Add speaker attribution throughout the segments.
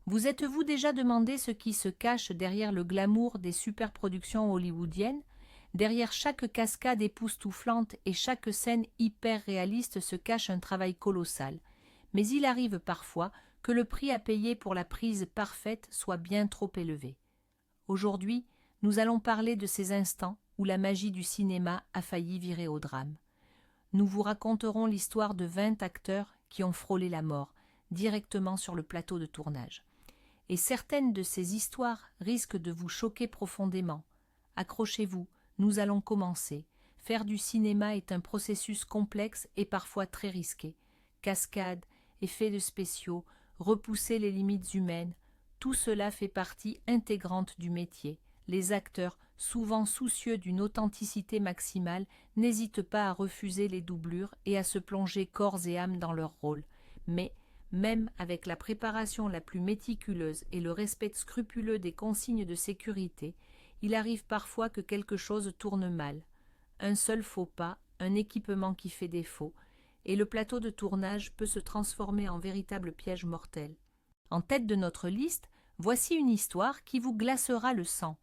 Speaker 1: Vous êtes-vous déjà demandé ce qui se cache derrière le glamour des superproductions hollywoodiennes? Derrière chaque cascade époustouflante et chaque scène hyper réaliste se cache un travail colossal. Mais il arrive parfois que le prix à payer pour la prise parfaite soit bien trop élevé. Aujourd'hui, nous allons parler de ces instants où la magie du cinéma a failli virer au drame. Nous vous raconterons l'histoire de 20 acteurs qui ont frôlé la mort, directement sur le plateau de tournage. Et certaines de ces histoires risquent de vous choquer profondément. Accrochez-vous, nous allons commencer. Faire du cinéma est un processus complexe et parfois très risqué. Cascades, effets de spéciaux, repousser les limites humaines, tout cela fait partie intégrante du métier. Les acteurs, souvent soucieux d'une authenticité maximale, n'hésitent pas à refuser les doublures et à se plonger corps et âme dans leur rôle. Mais, même avec la préparation la plus méticuleuse et le respect scrupuleux des consignes de sécurité, il arrive parfois que quelque chose tourne mal. Un seul faux pas, un équipement qui fait défaut, et le plateau de tournage peut se transformer en véritable piège mortel. En tête de notre liste, voici une histoire qui vous glacera le sang.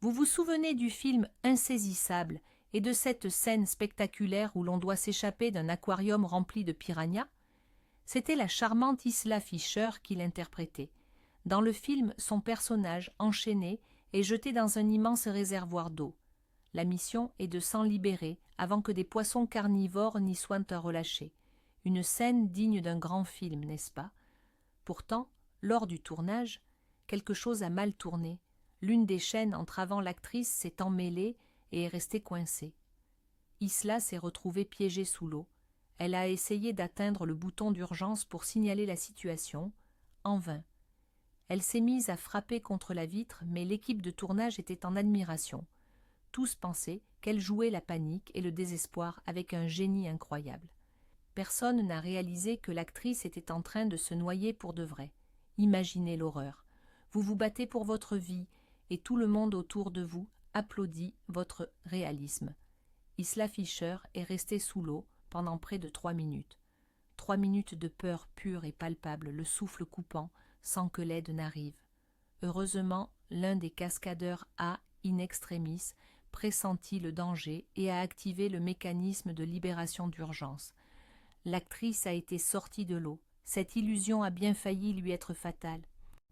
Speaker 1: Vous vous souvenez du film Insaisissable et de cette scène spectaculaire où l'on doit s'échapper d'un aquarium rempli de piranhas? C'était la charmante Isla Fisher qui l'interprétait. Dans le film, son personnage, enchaîné, est jeté dans un immense réservoir d'eau. La mission est de s'en libérer avant que des poissons carnivores n'y soient relâchés. Une scène digne d'un grand film, n'est-ce pas? Pourtant, lors du tournage, quelque chose a mal tourné. L'une des chaînes entravant l'actrice s'est emmêlée et est restée coincée. Isla s'est retrouvée piégée sous l'eau. Elle a essayé d'atteindre le bouton d'urgence pour signaler la situation, en vain. Elle s'est mise à frapper contre la vitre, mais l'équipe de tournage était en admiration. Tous pensaient qu'elle jouait la panique et le désespoir avec un génie incroyable. Personne n'a réalisé que l'actrice était en train de se noyer pour de vrai. Imaginez l'horreur. Vous vous battez pour votre vie et tout le monde autour de vous applaudit votre réalisme. Isla Fisher est restée sous l'eau pendant près de 3 minutes. 3 minutes de peur pure et palpable, le souffle coupant, sans que l'aide n'arrive. Heureusement, l'un des cascadeurs a, in extremis, pressenti le danger et a activé le mécanisme de libération d'urgence. L'actrice a été sortie de l'eau. Cette illusion a bien failli lui être fatale.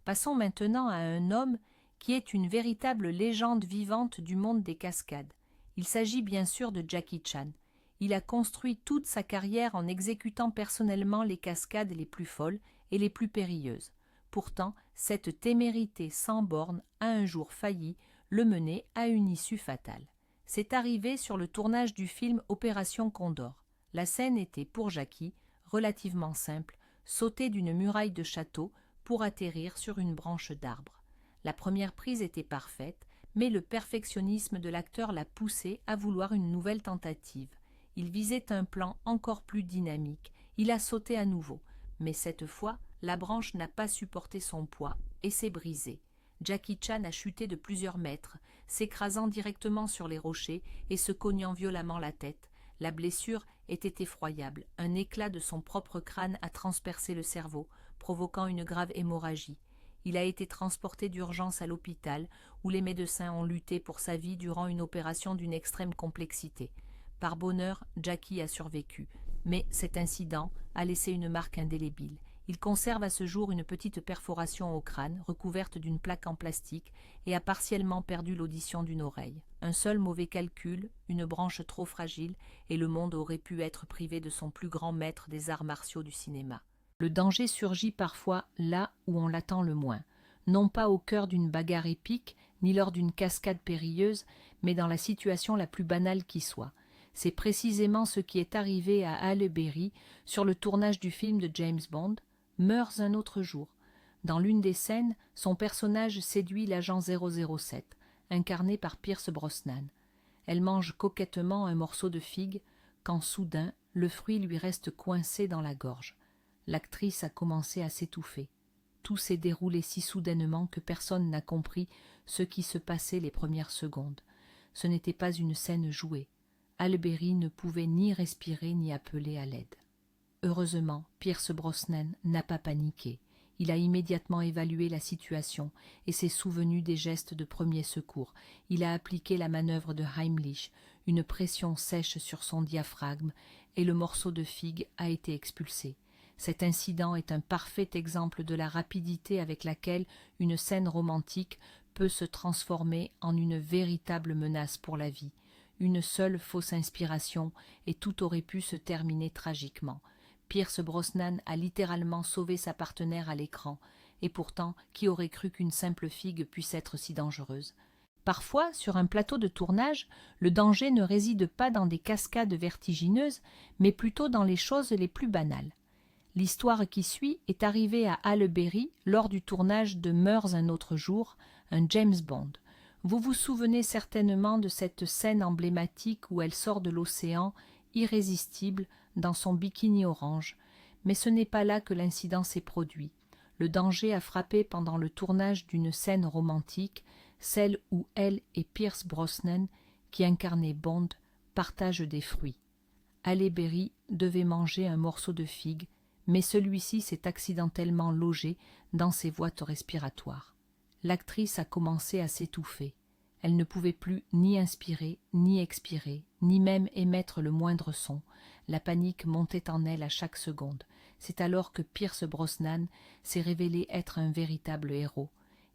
Speaker 1: Passons maintenant à un homme qui est une véritable légende vivante du monde des cascades. Il s'agit bien sûr de Jackie Chan. Il a construit toute sa carrière en exécutant personnellement les cascades les plus folles et les plus périlleuses. Pourtant, cette témérité sans borne a un jour failli le mener à une issue fatale. C'est arrivé sur le tournage du film Opération Condor. La scène était, pour Jackie, relativement simple, sauter d'une muraille de château pour atterrir sur une branche d'arbre. La première prise était parfaite, mais le perfectionnisme de l'acteur l'a poussé à vouloir une nouvelle tentative. Il visait un plan encore plus dynamique. Il a sauté à nouveau, mais cette fois, la branche n'a pas supporté son poids et s'est brisée. Jackie Chan a chuté de plusieurs mètres, s'écrasant directement sur les rochers et se cognant violemment la tête. La blessure était effroyable. Un éclat de son propre crâne a transpercé le cerveau, provoquant une grave hémorragie. Il a été transporté d'urgence à l'hôpital, où les médecins ont lutté pour sa vie durant une opération d'une extrême complexité. Par bonheur, Jackie a survécu, mais cet incident a laissé une marque indélébile. Il conserve à ce jour une petite perforation au crâne, recouverte d'une plaque en plastique, et a partiellement perdu l'audition d'une oreille. Un seul mauvais calcul, une branche trop fragile, et le monde aurait pu être privé de son plus grand maître des arts martiaux du cinéma. Le danger surgit parfois là où on l'attend le moins, non pas au cœur d'une bagarre épique, ni lors d'une cascade périlleuse, mais dans la situation la plus banale qui soit. C'est précisément ce qui est arrivé à Halle Berry sur le tournage du film de James Bond, Meurs un autre jour. Dans l'une des scènes, son personnage séduit l'agent 007, incarné par Pierce Brosnan. Elle mange coquettement un morceau de figue, quand soudain, le fruit lui reste coincé dans la gorge. L'actrice a commencé à s'étouffer. Tout s'est déroulé si soudainement que personne n'a compris ce qui se passait les premières secondes. Ce n'était pas une scène jouée. Halle Berry ne pouvait ni respirer ni appeler à l'aide. Heureusement, Pierce Brosnan n'a pas paniqué. Il a immédiatement évalué la situation et s'est souvenu des gestes de premier secours. Il a appliqué la manœuvre de Heimlich, une pression sèche sur son diaphragme, et le morceau de figue a été expulsé. Cet incident est un parfait exemple de la rapidité avec laquelle une scène romantique peut se transformer en une véritable menace pour la vie. Une seule fausse inspiration et tout aurait pu se terminer tragiquement. Pierce Brosnan a littéralement sauvé sa partenaire à l'écran, et pourtant, qui aurait cru qu'une simple figue puisse être si dangereuse? Parfois, sur un plateau de tournage, le danger ne réside pas dans des cascades vertigineuses, mais plutôt dans les choses les plus banales. L'histoire qui suit est arrivée à Halle Berry lors du tournage de Meurs un autre jour, un James Bond. Vous vous souvenez certainement de cette scène emblématique où elle sort de l'océan, irrésistible, dans son bikini orange. Mais ce n'est pas là que l'incident s'est produit. Le danger a frappé pendant le tournage d'une scène romantique, celle où elle et Pierce Brosnan, qui incarnaient Bond, partagent des fruits. Halle Berry devait manger un morceau de figue, mais celui-ci s'est accidentellement logé dans ses voies respiratoires. L'actrice a commencé à s'étouffer. Elle ne pouvait plus ni inspirer, ni expirer, ni même émettre le moindre son. La panique montait en elle à chaque seconde. C'est alors que Pierce Brosnan s'est révélé être un véritable héros.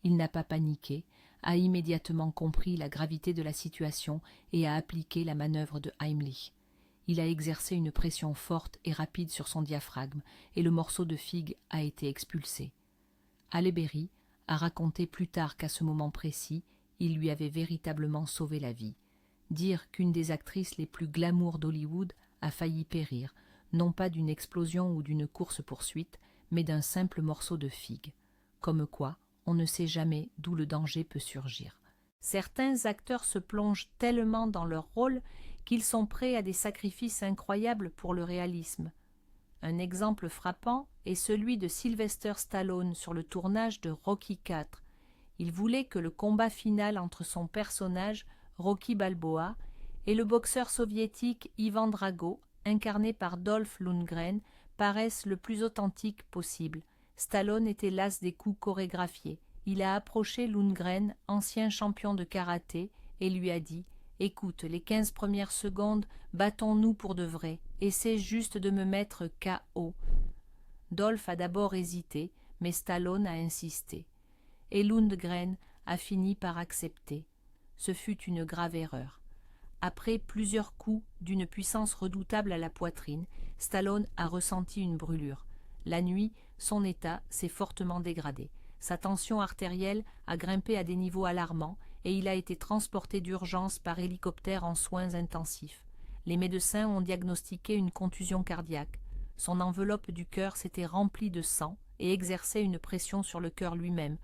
Speaker 1: Il n'a pas paniqué, a immédiatement compris la gravité de la situation et a appliqué la manœuvre de Heimlich. Il a exercé une pression forte et rapide sur son diaphragme, et le morceau de figue a été expulsé. Halle Berry a raconté plus tard qu'à ce moment précis, il lui avait véritablement sauvé la vie. Dire qu'une des actrices les plus glamour d'Hollywood a failli périr, non pas d'une explosion ou d'une course-poursuite, mais d'un simple morceau de figue. Comme quoi, on ne sait jamais d'où le danger peut surgir. Certains acteurs se plongent tellement dans leur rôle qu'ils sont prêts à des sacrifices incroyables pour le réalisme. Un exemple frappant est celui de Sylvester Stallone sur le tournage de Rocky IV. Il voulait que le combat final entre son personnage, Rocky Balboa, et le boxeur soviétique Ivan Drago, incarné par Dolph Lundgren, paraisse le plus authentique possible. Stallone était las des coups chorégraphiés. Il a approché Lundgren, ancien champion de karaté, et lui a dit « Écoute, les 15 premières secondes, battons-nous pour de vrai. Essaie juste de me mettre KO. » Dolph a d'abord hésité, mais Stallone a insisté. Et Lundgren a fini par accepter. Ce fut une grave erreur. Après plusieurs coups d'une puissance redoutable à la poitrine, Stallone a ressenti une brûlure. La nuit, son état s'est fortement dégradé. Sa tension artérielle a grimpé à des niveaux alarmants et il a été transporté d'urgence par hélicoptère en soins intensifs. Les médecins ont diagnostiqué une contusion cardiaque. Son enveloppe du cœur s'était remplie de sang et exerçait une pression sur le cœur lui-même,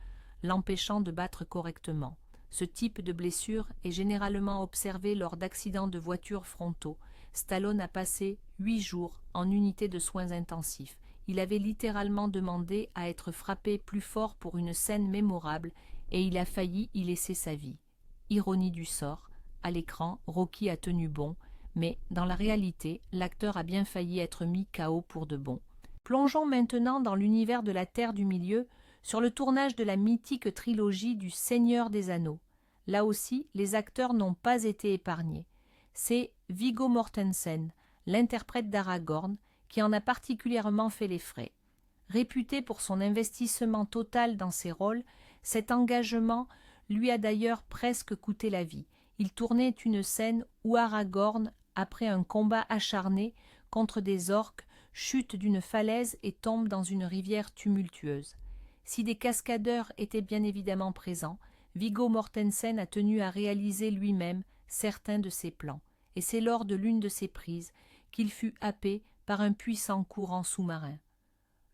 Speaker 1: l'empêchant de battre correctement. Ce type de blessure est généralement observé lors d'accidents de voitures frontaux. Stallone a passé 8 jours en unité de soins intensifs. Il avait littéralement demandé à être frappé plus fort pour une scène mémorable et il a failli y laisser sa vie. Ironie du sort, à l'écran, Rocky a tenu bon, mais dans la réalité, l'acteur a bien failli être mis KO pour de bon. Plongeons maintenant dans l'univers de la Terre du Milieu, sur le tournage de la mythique trilogie du Seigneur des Anneaux. Là aussi, les acteurs n'ont pas été épargnés. C'est Viggo Mortensen, l'interprète d'Aragorn, qui en a particulièrement fait les frais. Réputé pour son investissement total dans ses rôles, cet engagement lui a d'ailleurs presque coûté la vie. Il tournait une scène où Aragorn, après un combat acharné contre des orques, chute d'une falaise et tombe dans une rivière tumultueuse. Si des cascadeurs étaient bien évidemment présents, Viggo Mortensen a tenu à réaliser lui-même certains de ses plans, et c'est lors de l'une de ces prises qu'il fut happé par un puissant courant sous-marin.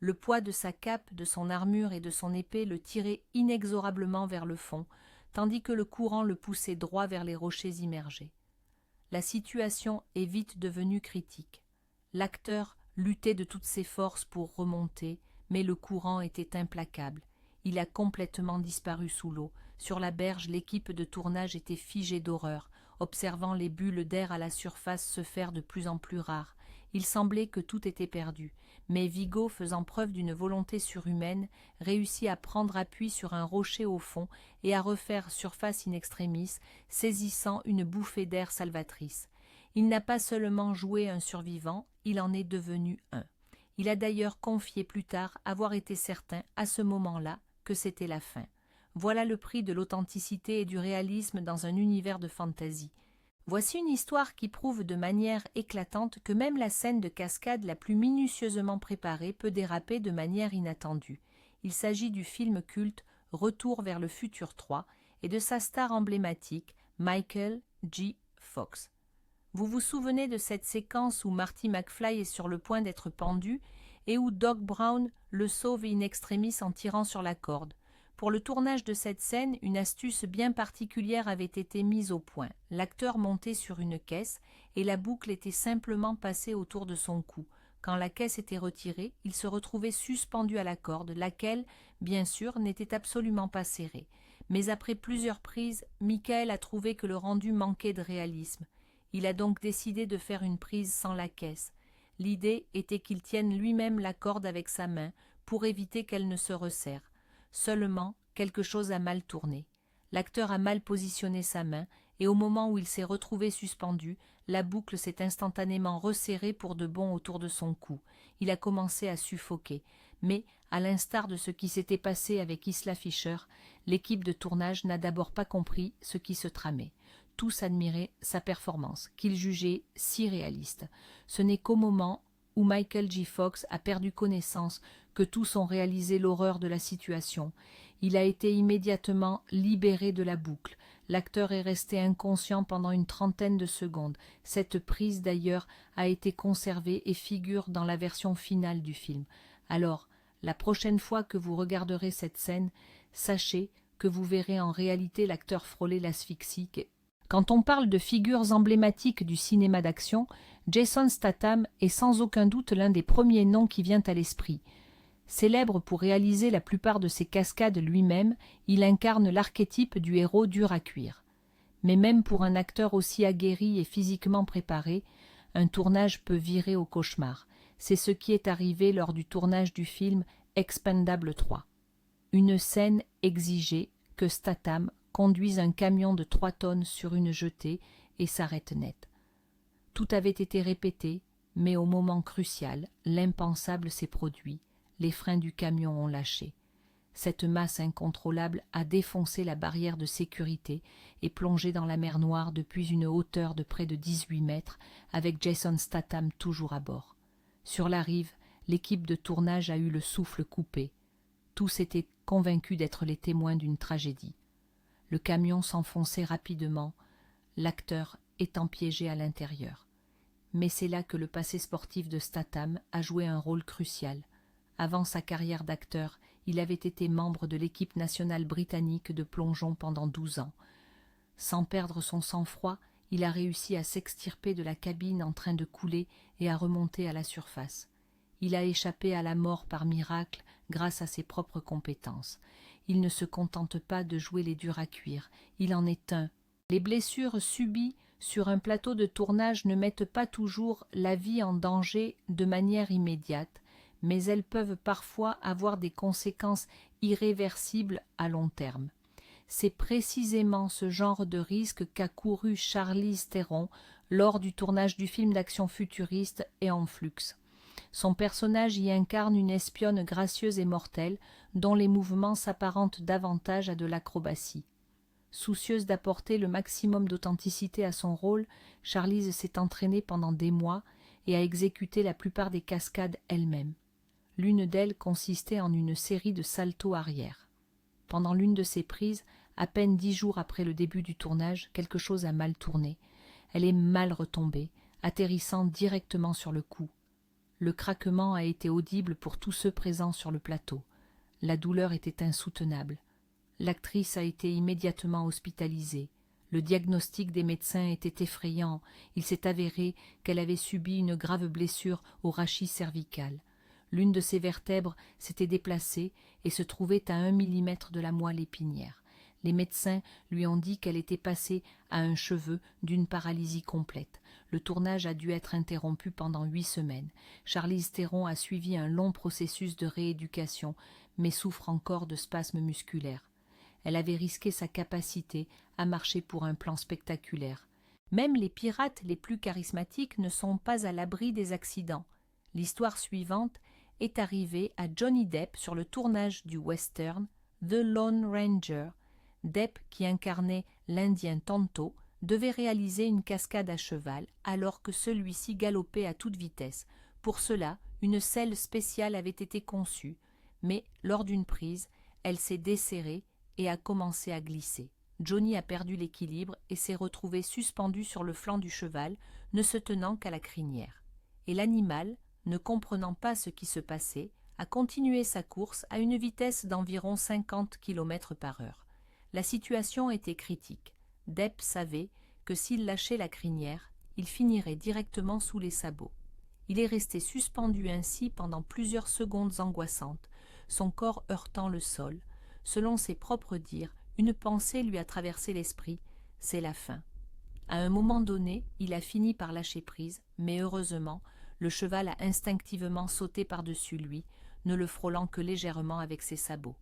Speaker 1: Le poids de sa cape, de son armure et de son épée le tirait inexorablement vers le fond, tandis que le courant le poussait droit vers les rochers immergés. La situation est vite devenue critique. L'acteur luttait de toutes ses forces pour remonter, mais le courant était implacable. Il a complètement disparu sous l'eau. Sur la berge, l'équipe de tournage était figée d'horreur, observant les bulles d'air à la surface se faire de plus en plus rares, Il semblait que tout était perdu, mais Vigo, faisant preuve d'une volonté surhumaine, réussit à prendre appui sur un rocher au fond et à refaire surface in extremis, saisissant une bouffée d'air salvatrice. Il n'a pas seulement joué un survivant, il en est devenu un. Il a d'ailleurs confié plus tard avoir été certain, à ce moment-là, que c'était la fin. Voilà le prix de l'authenticité et du réalisme dans un univers de fantaisie. Voici une histoire qui prouve de manière éclatante que même la scène de cascade la plus minutieusement préparée peut déraper de manière inattendue. Il s'agit du film culte Retour vers le futur 3 et de sa star emblématique, Michael J. Fox. Vous vous souvenez de cette séquence où Marty McFly est sur le point d'être pendu et où Doc Brown le sauve in extremis en tirant sur la corde. Pour le tournage de cette scène, une astuce bien particulière avait été mise au point. L'acteur montait sur une caisse et la boucle était simplement passée autour de son cou. Quand la caisse était retirée, il se retrouvait suspendu à la corde, laquelle, bien sûr, n'était absolument pas serrée. Mais après plusieurs prises, Michael a trouvé que le rendu manquait de réalisme. Il a donc décidé de faire une prise sans la caisse. L'idée était qu'il tienne lui-même la corde avec sa main pour éviter qu'elle ne se resserre. Seulement, quelque chose a mal tourné. L'acteur a mal positionné sa main, et au moment où il s'est retrouvé suspendu, la boucle s'est instantanément resserrée pour de bon autour de son cou. Il a commencé à suffoquer. Mais, à l'instar de ce qui s'était passé avec Isla Fisher, l'équipe de tournage n'a d'abord pas compris ce qui se tramait. Tous admiraient sa performance, qu'ils jugeaient si réaliste. Ce n'est qu'au moment où Michael J. Fox a perdu connaissance que tous ont réalisé l'horreur de la situation. Il a été immédiatement libéré de la boucle. L'acteur est resté inconscient pendant une trentaine de secondes. Cette prise d'ailleurs a été conservée et figure dans la version finale du film. Alors, la prochaine fois que vous regarderez cette scène, sachez que vous verrez en réalité l'acteur frôler l'asphyxie. Quand on parle de figures emblématiques du cinéma d'action, Jason Statham est sans aucun doute l'un des premiers noms qui vient à l'esprit. Célèbre pour réaliser la plupart de ses cascades lui-même, il incarne l'archétype du héros dur à cuire. Mais même pour un acteur aussi aguerri et physiquement préparé, un tournage peut virer au cauchemar. C'est ce qui est arrivé lors du tournage du film Expendable 3. Une scène exigeait que Statham conduise un camion de 3 tonnes sur une jetée et s'arrête net. Tout avait été répété, mais au moment crucial, l'impensable s'est produit. Les freins du camion ont lâché. Cette masse incontrôlable a défoncé la barrière de sécurité et plongé dans la mer Noire depuis une hauteur de près de 18 mètres, avec Jason Statham toujours à bord. Sur la rive, l'équipe de tournage a eu le souffle coupé. Tous étaient convaincus d'être les témoins d'une tragédie. Le camion s'enfonçait rapidement, l'acteur étant piégé à l'intérieur. Mais c'est là que le passé sportif de Statham a joué un rôle crucial. Avant sa carrière d'acteur, il avait été membre de l'équipe nationale britannique de plongeon pendant 12 ans. Sans perdre son sang-froid, il a réussi à s'extirper de la cabine en train de couler et à remonter à la surface. Il a échappé à la mort par miracle grâce à ses propres compétences. Il ne se contente pas de jouer les durs à cuire, il en est un. Les blessures subies sur un plateau de tournage ne mettent pas toujours la vie en danger de manière immédiate, mais elles peuvent parfois avoir des conséquences irréversibles à long terme. C'est précisément ce genre de risque qu'a couru Charlize Theron lors du tournage du film d'action futuriste Aeon Flux. Son personnage y incarne une espionne gracieuse et mortelle, dont les mouvements s'apparentent davantage à de l'acrobatie. Soucieuse d'apporter le maximum d'authenticité à son rôle, Charlize s'est entraînée pendant des mois et a exécuté la plupart des cascades elle-même. L'une d'elles consistait en une série de saltos arrière. Pendant l'une de ces prises, à peine 10 jours après le début du tournage, quelque chose a mal tourné. Elle est mal retombée, atterrissant directement sur le cou. Le craquement a été audible pour tous ceux présents sur le plateau. La douleur était insoutenable. L'actrice a été immédiatement hospitalisée. Le diagnostic des médecins était effrayant. Il s'est avéré qu'elle avait subi une grave blessure au rachis cervical. L'une de ses vertèbres s'était déplacée et se trouvait à 1 millimètre de la moelle épinière. Les médecins lui ont dit qu'elle était passée à un cheveu d'une paralysie complète. Le tournage a dû être interrompu pendant 8 semaines. Charlize Theron a suivi un long processus de rééducation, mais souffre encore de spasmes musculaires. Elle avait risqué sa capacité à marcher pour un plan spectaculaire. Même les pirates les plus charismatiques ne sont pas à l'abri des accidents. L'histoire suivante est arrivée à Johnny Depp sur le tournage du western The Lone Ranger. Depp, qui incarnait l'Indien Tonto, devait réaliser une cascade à cheval alors que celui-ci galopait à toute vitesse. Pour cela, une selle spéciale avait été conçue, mais lors d'une prise, elle s'est desserrée et a commencé à glisser. Johnny a perdu l'équilibre et s'est retrouvé suspendu sur le flanc du cheval, ne se tenant qu'à la crinière. Et l'animal, ne comprenant pas ce qui se passait, a continué sa course à une vitesse d'environ 50 km/h. La situation était critique. Depp savait que s'il lâchait la crinière, il finirait directement sous les sabots. Il est resté suspendu ainsi pendant plusieurs secondes angoissantes, son corps heurtant le sol. Selon ses propres dires, une pensée lui a traversé l'esprit, c'est la fin. À un moment donné, il a fini par lâcher prise, mais heureusement, le cheval a instinctivement sauté par-dessus lui, ne le frôlant que légèrement avec ses sabots.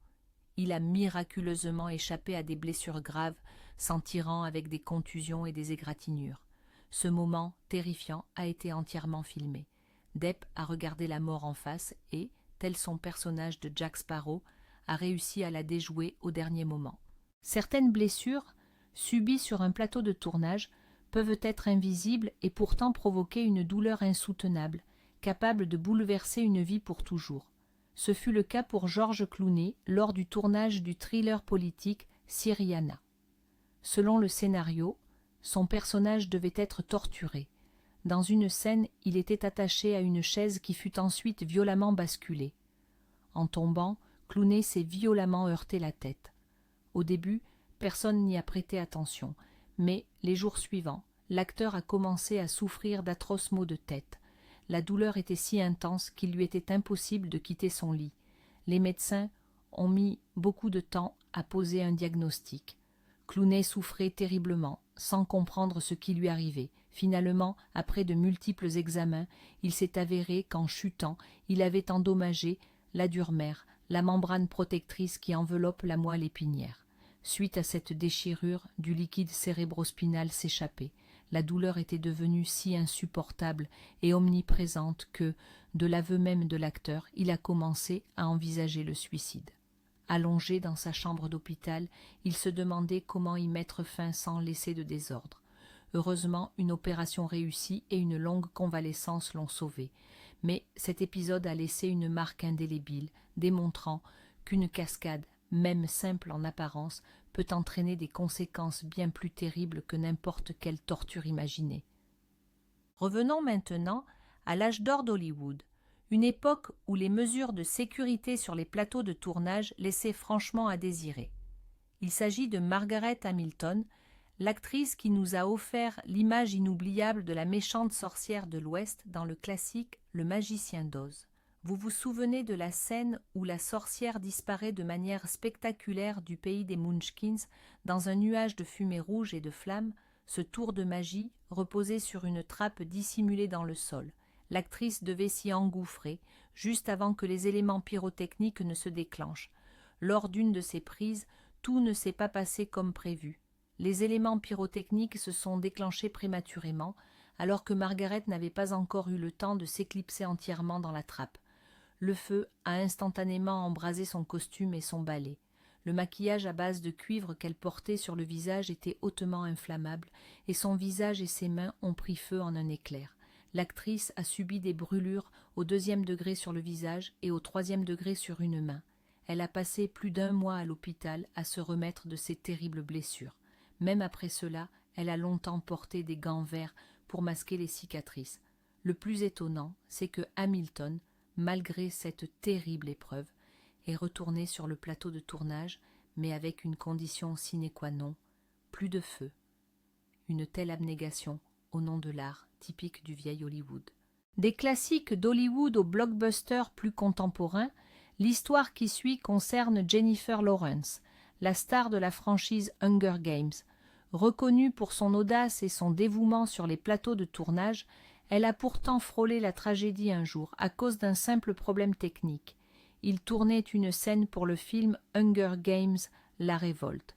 Speaker 1: Il a miraculeusement échappé à des blessures graves, s'en tirant avec des contusions et des égratignures. Ce moment terrifiant a été entièrement filmé. Depp a regardé la mort en face et, tel son personnage de Jack Sparrow, a réussi à la déjouer au dernier moment. Certaines blessures, subies sur un plateau de tournage, peuvent être invisibles et pourtant provoquer une douleur insoutenable, capable de bouleverser une vie pour toujours. Ce fut le cas pour George Clooney lors du tournage du thriller politique Syriana. Selon le scénario, son personnage devait être torturé. Dans une scène, il était attaché à une chaise qui fut ensuite violemment basculée. En tombant, Clooney s'est violemment heurté la tête. Au début, personne n'y a prêté attention, mais les jours suivants, l'acteur a commencé à souffrir d'atroces maux de tête. La douleur était si intense qu'il lui était impossible de quitter son lit. Les médecins ont mis beaucoup de temps à poser un diagnostic. Clooney souffrait terriblement, sans comprendre ce qui lui arrivait. Finalement, après de multiples examens, il s'est avéré qu'en chutant, il avait endommagé la dure-mère, la membrane protectrice qui enveloppe la moelle épinière. Suite à cette déchirure, du liquide cérébrospinal s'échappait. La douleur était devenue si insupportable et omniprésente que, de l'aveu même de l'acteur, il a commencé à envisager le suicide. Allongé dans sa chambre d'hôpital, il se demandait comment y mettre fin sans laisser de désordre. Heureusement, une opération réussie et une longue convalescence l'ont sauvé. Mais cet épisode a laissé une marque indélébile, démontrant qu'une cascade, même simple en apparence, peut entraîner des conséquences bien plus terribles que n'importe quelle torture imaginée. Revenons maintenant à l'âge d'or d'Hollywood, une époque où les mesures de sécurité sur les plateaux de tournage laissaient franchement à désirer. Il s'agit de Margaret Hamilton, l'actrice qui nous a offert l'image inoubliable de la méchante sorcière de l'Ouest dans le classique Le Magicien d'Oz. Vous vous souvenez de la scène où la sorcière disparaît de manière spectaculaire du pays des Munchkins dans un nuage de fumée rouge et de flammes, ce tour de magie reposait sur une trappe dissimulée dans le sol. L'actrice devait s'y engouffrer, juste avant que les éléments pyrotechniques ne se déclenchent. Lors d'une de ces prises, tout ne s'est pas passé comme prévu. Les éléments pyrotechniques se sont déclenchés prématurément, alors que Margaret n'avait pas encore eu le temps de s'éclipser entièrement dans la trappe. Le feu a instantanément embrasé son costume et son balai. Le maquillage à base de cuivre qu'elle portait sur le visage était hautement inflammable, et son visage et ses mains ont pris feu en un éclair. L'actrice a subi des brûlures au 2e degré sur le visage et au 3e degré sur une main. Elle a passé plus d'1 mois à l'hôpital à se remettre de ces terribles blessures. Même après cela, elle a longtemps porté des gants verts pour masquer les cicatrices. Le plus étonnant, c'est que Hamilton, malgré cette terrible épreuve, est retournée sur le plateau de tournage, mais avec une condition sine qua non, plus de feu. Une telle abnégation au nom de l'art, typique du vieil Hollywood. Des classiques d'Hollywood aux blockbusters plus contemporains, l'histoire qui suit concerne Jennifer Lawrence. la star de la franchise Hunger Games. Reconnue pour son audace et son dévouement sur les plateaux de tournage, elle a pourtant frôlé la tragédie un jour à cause d'un simple problème technique. Il tournait une scène pour le film Hunger Games: La Révolte.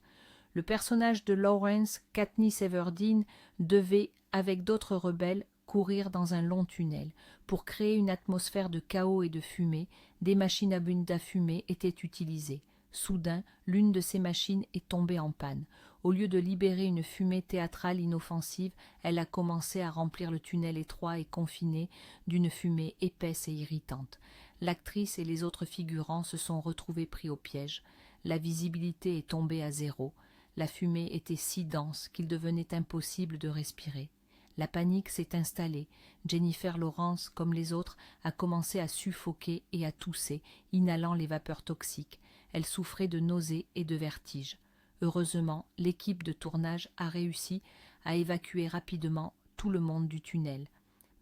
Speaker 1: Le personnage de Lawrence, Katniss Everdeen, devait, avec d'autres rebelles, courir dans un long tunnel. Pour créer une atmosphère de chaos et de fumée, des machines à bulles à fumée étaient utilisées. Soudain, l'une de ces machines est tombée en panne. Au lieu de libérer une fumée théâtrale inoffensive, elle a commencé à remplir le tunnel étroit et confiné d'une fumée épaisse et irritante. L'actrice et les autres figurants se sont retrouvés pris au piège. La visibilité est tombée à zéro. La fumée était si dense qu'il devenait impossible de respirer. La panique s'est installée. Jennifer Lawrence, comme les autres, a commencé à suffoquer et à tousser, inhalant les vapeurs toxiques. Elle souffrait de nausées et de vertiges. Heureusement, l'équipe de tournage a réussi à évacuer rapidement tout le monde du tunnel.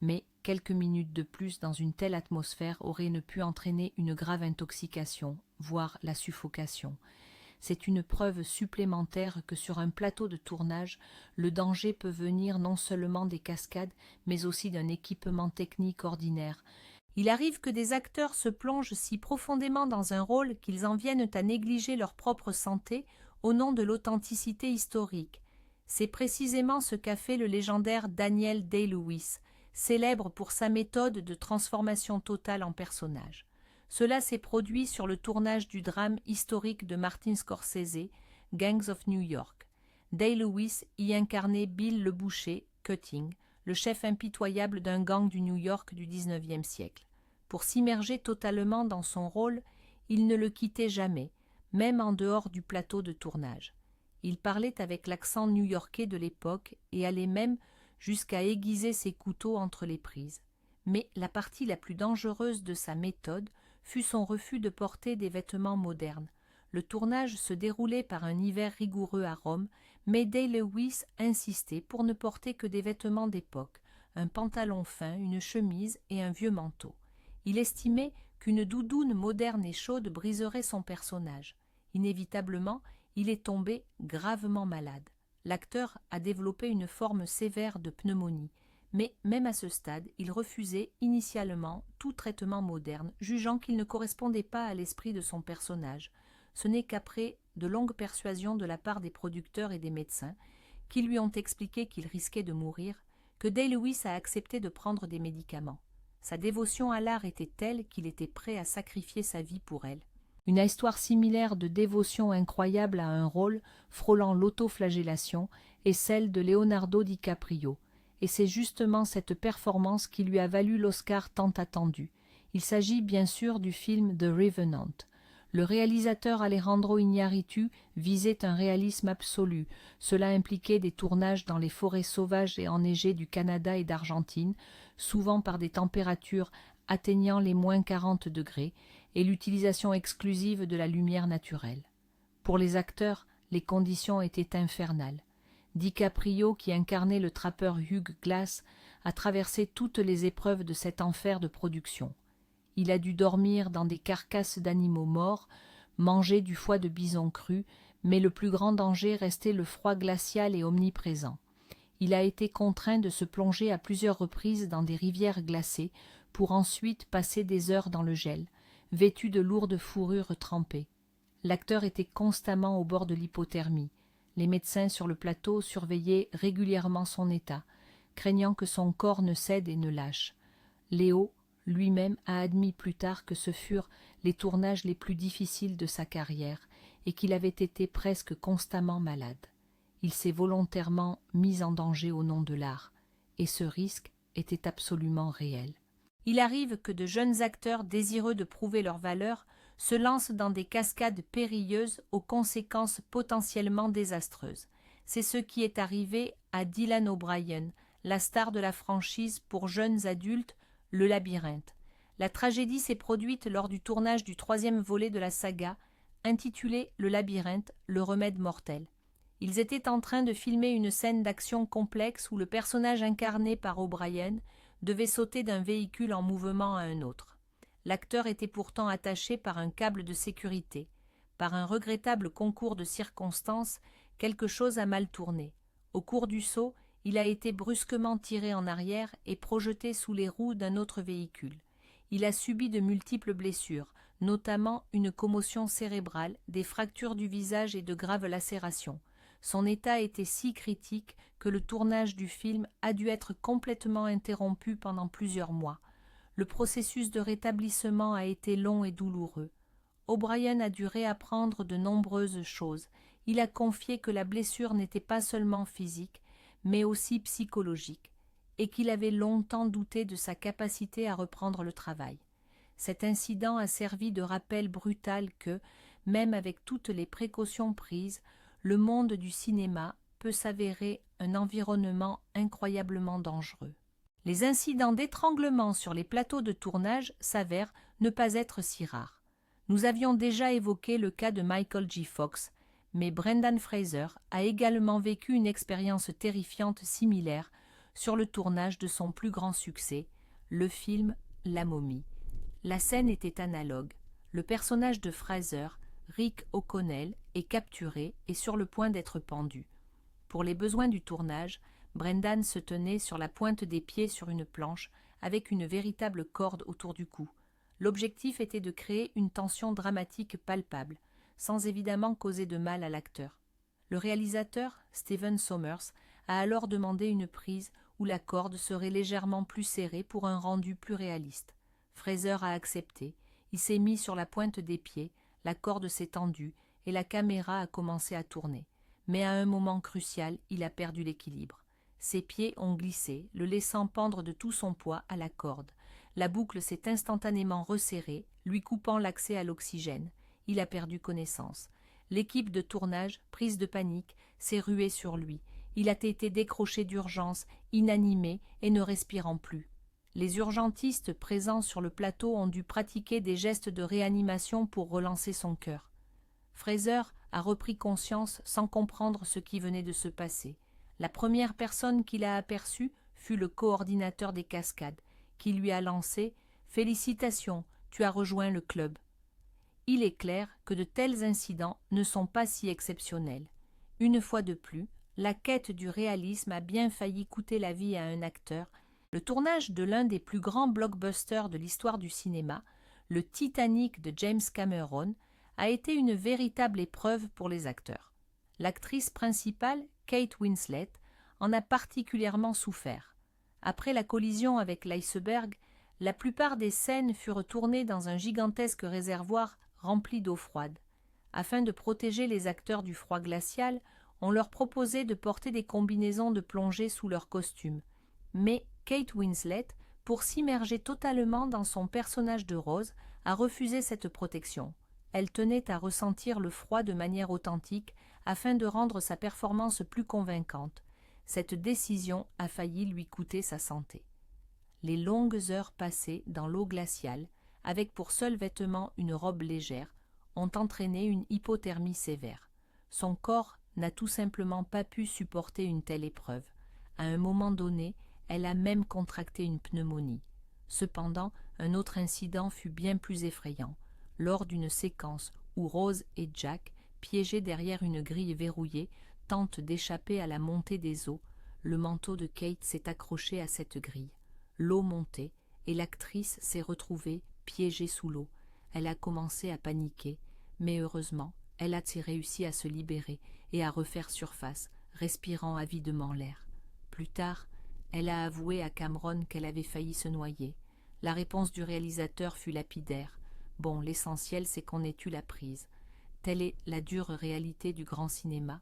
Speaker 1: Mais quelques minutes de plus dans une telle atmosphère auraient pu entraîner une grave intoxication, voire la suffocation. C'est une preuve supplémentaire que sur un plateau de tournage, le danger peut venir non seulement des cascades, mais aussi d'un équipement technique ordinaire. Il arrive que des acteurs se plongent si profondément dans un rôle qu'ils en viennent à négliger leur propre santé au nom de l'authenticité historique. C'est précisément ce qu'a fait le légendaire Daniel Day-Lewis, célèbre pour sa méthode de transformation totale en personnage. Cela s'est produit sur le tournage du drame historique de Martin Scorsese, Gangs of New York. Day-Lewis y incarnait Bill le boucher, Cutting, le chef impitoyable d'un gang du New York du XIXe siècle. Pour s'immerger totalement dans son rôle, il ne le quittait jamais, même en dehors du plateau de tournage. Il parlait avec l'accent new-yorkais de l'époque et allait même jusqu'à aiguiser ses couteaux entre les prises. Mais la partie la plus dangereuse de sa méthode fut son refus de porter des vêtements modernes. Le tournage se déroulait par un hiver rigoureux à Rome, mais Day-Lewis insistait pour ne porter que des vêtements d'époque, un pantalon fin, une chemise et un vieux manteau. Il estimait qu'une doudoune moderne et chaude briserait son personnage. Inévitablement, il est tombé gravement malade. L'acteur a développé une forme sévère de pneumonie, mais même à ce stade, il refusait initialement tout traitement moderne, jugeant qu'il ne correspondait pas à l'esprit de son personnage. Ce n'est qu'après de longues persuasions de la part des producteurs et des médecins, qui lui ont expliqué qu'il risquait de mourir, que Day-Lewis a accepté de prendre des médicaments. Sa dévotion à l'art était telle qu'il était prêt à sacrifier sa vie pour elle. Une histoire similaire de dévotion incroyable à un rôle, frôlant l'autoflagellation, est celle de Leonardo DiCaprio. Et c'est justement cette performance qui lui a valu l'Oscar tant attendu. Il s'agit bien sûr du film The Revenant. Le réalisateur Alejandro Iñárritu visait un réalisme absolu. Cela impliquait des tournages dans les forêts sauvages et enneigées du Canada et d'Argentine, souvent par des températures atteignant les -40 degrés, et l'utilisation exclusive de la lumière naturelle. Pour les acteurs, les conditions étaient infernales. DiCaprio, qui incarnait le trappeur Hugh Glass, a traversé toutes les épreuves de cet enfer de production. Il a dû dormir dans des carcasses d'animaux morts, manger du foie de bison cru, mais le plus grand danger restait le froid glacial et omniprésent. Il a été contraint de se plonger à plusieurs reprises dans des rivières glacées pour ensuite passer des heures dans le gel, vêtu de lourdes fourrures trempées. L'acteur était constamment au bord de l'hypothermie. Les médecins sur le plateau surveillaient régulièrement son état, craignant que son corps ne cède et ne lâche. Léo lui-même a admis plus tard que ce furent les tournages les plus difficiles de sa carrière et qu'il avait été presque constamment malade. Il s'est volontairement mis en danger au nom de l'art, et ce risque était absolument réel. Il arrive que de jeunes acteurs désireux de prouver leur valeur se lancent dans des cascades périlleuses aux conséquences potentiellement désastreuses. C'est ce qui est arrivé à Dylan O'Brien, la star de la franchise pour jeunes adultes, Le Labyrinthe. La tragédie s'est produite lors du tournage du 3e volet de la saga, intitulé Le Labyrinthe, le remède mortel. Ils étaient en train de filmer une scène d'action complexe où le personnage incarné par O'Brien devait sauter d'un véhicule en mouvement à un autre. L'acteur était pourtant attaché par un câble de sécurité. Par un regrettable concours de circonstances, quelque chose a mal tourné. Au cours du saut, il a été brusquement tiré en arrière et projeté sous les roues d'un autre véhicule. Il a subi de multiples blessures, notamment une commotion cérébrale, des fractures du visage et de graves lacérations. Son état était si critique que le tournage du film a dû être complètement interrompu pendant plusieurs mois. Le processus de rétablissement a été long et douloureux. O'Brien a dû réapprendre de nombreuses choses. Il a confié que la blessure n'était pas seulement physique, mais aussi psychologique, et qu'il avait longtemps douté de sa capacité à reprendre le travail. Cet incident a servi de rappel brutal que, même avec toutes les précautions prises, le monde du cinéma peut s'avérer un environnement incroyablement dangereux. Les incidents d'étranglement sur les plateaux de tournage s'avèrent ne pas être si rares. Nous avions déjà évoqué le cas de Michael J. Fox, mais Brendan Fraser a également vécu une expérience terrifiante similaire sur le tournage de son plus grand succès, le film La Momie. La scène était analogue. Le personnage de Fraser, Rick O'Connell, est capturé et sur le point d'être pendu. Pour les besoins du tournage, Brendan se tenait sur la pointe des pieds sur une planche avec une véritable corde autour du cou. L'objectif était de créer une tension dramatique palpable, sans évidemment causer de mal à l'acteur. Le réalisateur, Stephen Sommers, a alors demandé une prise où la corde serait légèrement plus serrée pour un rendu plus réaliste. Fraser a accepté, il s'est mis sur la pointe des pieds, la corde s'est tendue et la caméra a commencé à tourner. Mais à un moment crucial, il a perdu l'équilibre. Ses pieds ont glissé, le laissant pendre de tout son poids à la corde. La boucle s'est instantanément resserrée, lui coupant l'accès à l'oxygène. Il a perdu connaissance. L'équipe de tournage, prise de panique, s'est ruée sur lui. Il a été décroché d'urgence, inanimé et ne respirant plus. Les urgentistes présents sur le plateau ont dû pratiquer des gestes de réanimation pour relancer son cœur. Fraser a repris conscience sans comprendre ce qui venait de se passer. La première personne qu'il a aperçue fut le coordinateur des cascades, qui lui a lancé « Félicitations, tu as rejoint le club ». Il est clair que de tels incidents ne sont pas si exceptionnels. Une fois de plus, la quête du réalisme a bien failli coûter la vie à un acteur. Le tournage de l'un des plus grands blockbusters de l'histoire du cinéma, le Titanic de James Cameron, a été une véritable épreuve pour les acteurs. L'actrice principale, Kate Winslet, en a particulièrement souffert. Après la collision avec l'iceberg, la plupart des scènes furent tournées dans un gigantesque réservoir rempli d'eau froide. Afin de protéger les acteurs du froid glacial, on leur proposait de porter des combinaisons de plongée sous leurs costumes. Mais Kate Winslet, pour s'immerger totalement dans son personnage de Rose, a refusé cette protection. Elle tenait à ressentir le froid de manière authentique afin de rendre sa performance plus convaincante. Cette décision a failli lui coûter sa santé. Les longues heures passées dans l'eau glaciale, avec pour seul vêtement une robe légère, ont entraîné une hypothermie sévère. Son corps n'a tout simplement pas pu supporter une telle épreuve. À un moment donné, elle a même contracté une pneumonie. Cependant, un autre incident fut bien plus effrayant. Lors d'une séquence où Rose et Jack, piégés derrière une grille verrouillée, tentent d'échapper à la montée des eaux, le manteau de Kate s'est accroché à cette grille. L'eau montait et l'actrice s'est retrouvée piégée sous l'eau. Elle a commencé à paniquer, mais heureusement, elle a réussi à se libérer et à refaire surface, respirant avidement l'air. Plus tard, elle a avoué à Cameron qu'elle avait failli se noyer. La réponse du réalisateur fut lapidaire. Bon, l'essentiel, c'est qu'on ait eu la prise. Telle est la dure réalité du grand cinéma.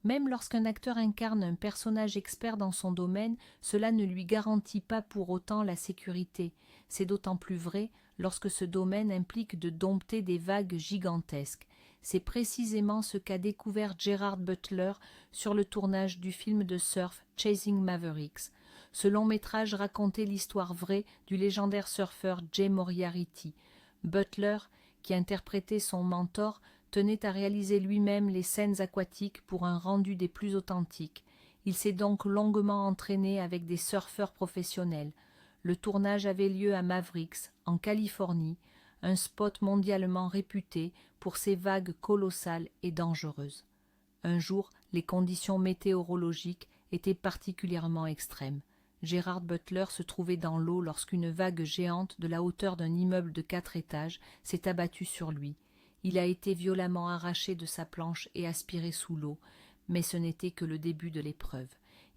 Speaker 1: Même lorsqu'un acteur incarne un personnage expert dans son domaine, cela ne lui garantit pas pour autant la sécurité. C'est d'autant plus vrai lorsque ce domaine implique de dompter des vagues gigantesques. C'est précisément ce qu'a découvert Gerard Butler sur le tournage du film de surf Chasing Mavericks. Ce long métrage racontait l'histoire vraie du légendaire surfeur Jay Moriarty. Butler, qui interprétait son mentor, tenait à réaliser lui-même les scènes aquatiques pour un rendu des plus authentiques. Il s'est donc longuement entraîné avec des surfeurs professionnels. Le tournage avait lieu à Mavericks, en Californie, un spot mondialement réputé pour ses vagues colossales et dangereuses. Un jour, les conditions météorologiques étaient particulièrement extrêmes. Gerard Butler se trouvait dans l'eau lorsqu'une vague géante de la hauteur d'un immeuble de 4 étages s'est abattue sur lui. Il a été violemment arraché de sa planche et aspiré sous l'eau, mais ce n'était que le début de l'épreuve.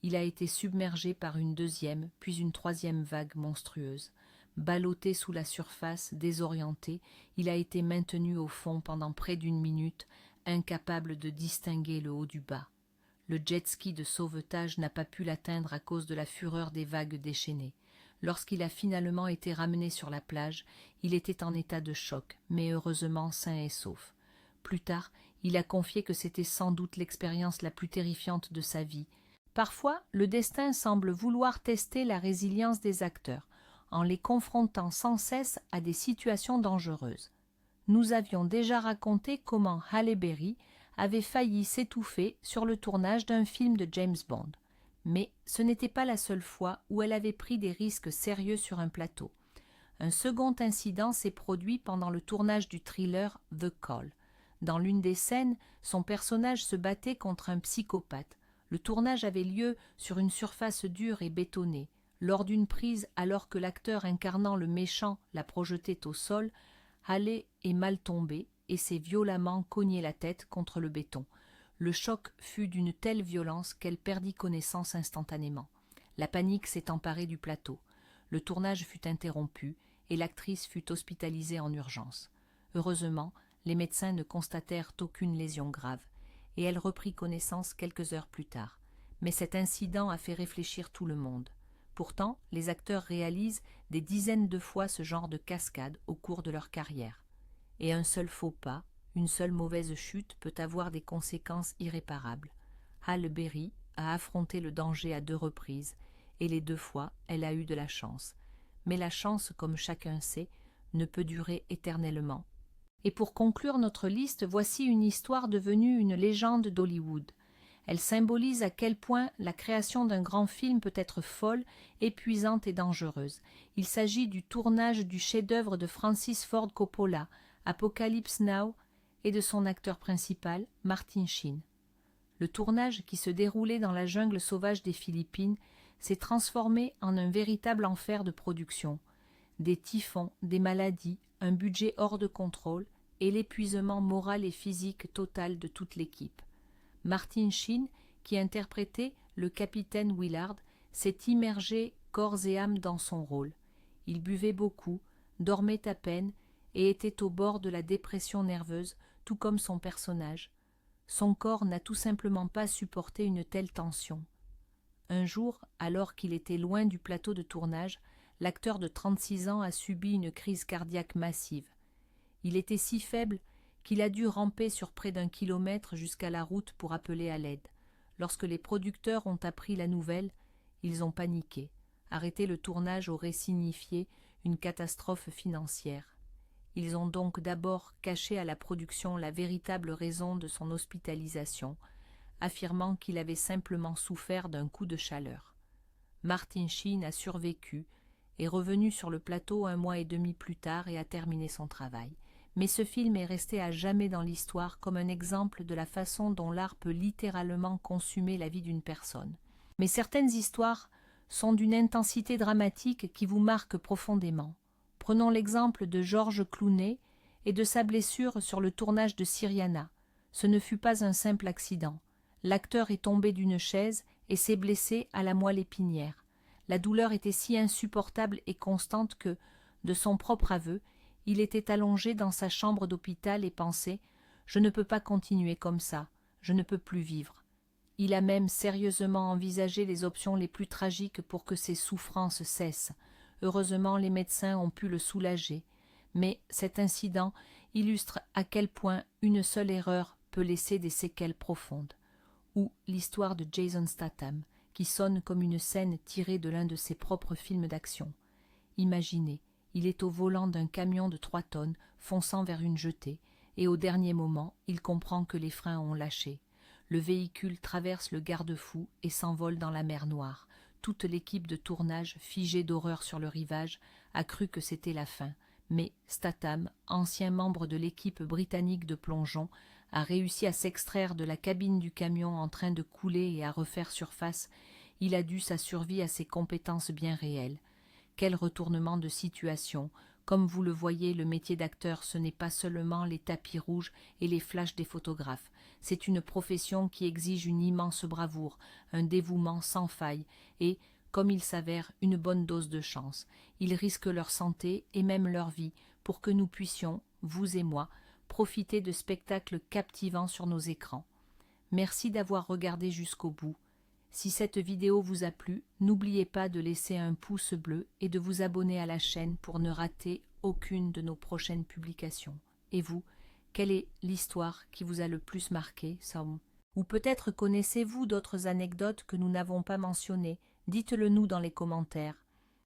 Speaker 1: Il a été submergé par une deuxième, puis une troisième vague monstrueuse. Ballotté sous la surface, désorienté, il a été maintenu au fond pendant près d'1 minute, incapable de distinguer le haut du bas. Le jet-ski de sauvetage n'a pas pu l'atteindre à cause de la fureur des vagues déchaînées. Lorsqu'il a finalement été ramené sur la plage, il était en état de choc, mais heureusement sain et sauf. Plus tard, il a confié que c'était sans doute l'expérience la plus terrifiante de sa vie. Parfois, le destin semble vouloir tester la résilience des acteurs, en les confrontant sans cesse à des situations dangereuses. Nous avions déjà raconté comment Halle Berry avait failli s'étouffer sur le tournage d'un film de James Bond. Mais ce n'était pas la seule fois où elle avait pris des risques sérieux sur un plateau. Un second incident s'est produit pendant le tournage du thriller The Call. Dans l'une des scènes, son personnage se battait contre un psychopathe. Le tournage avait lieu sur une surface dure et bétonnée. Lors d'une prise, alors que l'acteur incarnant le méchant la projetait au sol, Halle est mal tombée et s'est violemment cogné la tête contre le béton. Le choc fut d'une telle violence qu'elle perdit connaissance instantanément. La panique s'est emparée du plateau. Le tournage fut interrompu et l'actrice fut hospitalisée en urgence. Heureusement, les médecins ne constatèrent aucune lésion grave et elle reprit connaissance quelques heures plus tard. Mais cet incident a fait réfléchir tout le monde. Pourtant, les acteurs réalisent des dizaines de fois ce genre de cascade au cours de leur carrière. Et un seul faux pas, une seule mauvaise chute peut avoir des conséquences irréparables. Halle Berry a affronté le danger à 2 reprises, et les 2 fois, elle a eu de la chance. Mais la chance, comme chacun sait, ne peut durer éternellement. Et pour conclure notre liste, voici une histoire devenue une légende d'Hollywood. Elle symbolise à quel point la création d'un grand film peut être folle, épuisante et dangereuse. Il s'agit du tournage du chef-d'œuvre de Francis Ford Coppola, Apocalypse Now, et de son acteur principal, Martin Sheen. Le tournage, qui se déroulait dans la jungle sauvage des Philippines, s'est transformé en un véritable enfer de production. Des typhons, des maladies, un budget hors de contrôle et l'épuisement moral et physique total de toute l'équipe. Martin Sheen, qui interprétait le capitaine Willard, s'est immergé corps et âme dans son rôle. Il buvait beaucoup, dormait à peine et était au bord de la dépression nerveuse, tout comme son personnage. Son corps n'a tout simplement pas supporté une telle tension. Un jour, alors qu'il était loin du plateau de tournage, l'acteur de 36 ans a subi une crise cardiaque massive. Il était si faible qu'il a dû ramper sur près d'1 kilomètre jusqu'à la route pour appeler à l'aide. Lorsque les producteurs ont appris la nouvelle, ils ont paniqué. Arrêter le tournage aurait signifié une catastrophe financière. Ils ont donc d'abord caché à la production la véritable raison de son hospitalisation, affirmant qu'il avait simplement souffert d'un coup de chaleur. Martin Sheen a survécu, est revenu sur le plateau 1 mois et demi plus tard et a terminé son travail. Mais ce film est resté à jamais dans l'histoire comme un exemple de la façon dont l'art peut littéralement consumer la vie d'une personne. Mais certaines histoires sont d'une intensité dramatique qui vous marque profondément. Prenons l'exemple de George Clooney et de sa blessure sur le tournage de Syriana. Ce ne fut pas un simple accident. L'acteur est tombé d'une chaise et s'est blessé à la moelle épinière. La douleur était si insupportable et constante que, de son propre aveu, il était allongé dans sa chambre d'hôpital et pensait « Je ne peux pas continuer comme ça, je ne peux plus vivre ». Il a même sérieusement envisagé les options les plus tragiques pour que ses souffrances cessent. Heureusement, les médecins ont pu le soulager. Mais cet incident illustre à quel point une seule erreur peut laisser des séquelles profondes. Ou l'histoire de Jason Statham, qui sonne comme une scène tirée de l'un de ses propres films d'action. Imaginez, il est au volant d'un camion de 3 tonnes, fonçant vers une jetée, et au dernier moment, il comprend que les freins ont lâché. Le véhicule traverse le garde-fou et s'envole dans la mer Noire. Toute l'équipe de tournage, figée d'horreur sur le rivage, a cru que c'était la fin. Mais Statham, ancien membre de l'équipe britannique de plongeon, a réussi à s'extraire de la cabine du camion en train de couler et à refaire surface. Il a dû sa survie à ses compétences bien réelles. Quel retournement de situation! Comme vous le voyez, le métier d'acteur, ce n'est pas seulement les tapis rouges et les flashs des photographes. C'est une profession qui exige une immense bravoure, un dévouement sans faille et, comme il s'avère, une bonne dose de chance. Ils risquent leur santé et même leur vie pour que nous puissions, vous et moi, profiter de spectacles captivants sur nos écrans. Merci d'avoir regardé jusqu'au bout. Si cette vidéo vous a plu, n'oubliez pas de laisser un pouce bleu et de vous abonner à la chaîne pour ne rater aucune de nos prochaines publications. Et vous, quelle est l'histoire qui vous a le plus marqué, Sam? Ou peut-être connaissez-vous d'autres anecdotes que nous n'avons pas mentionnées? Dites-le nous dans les commentaires.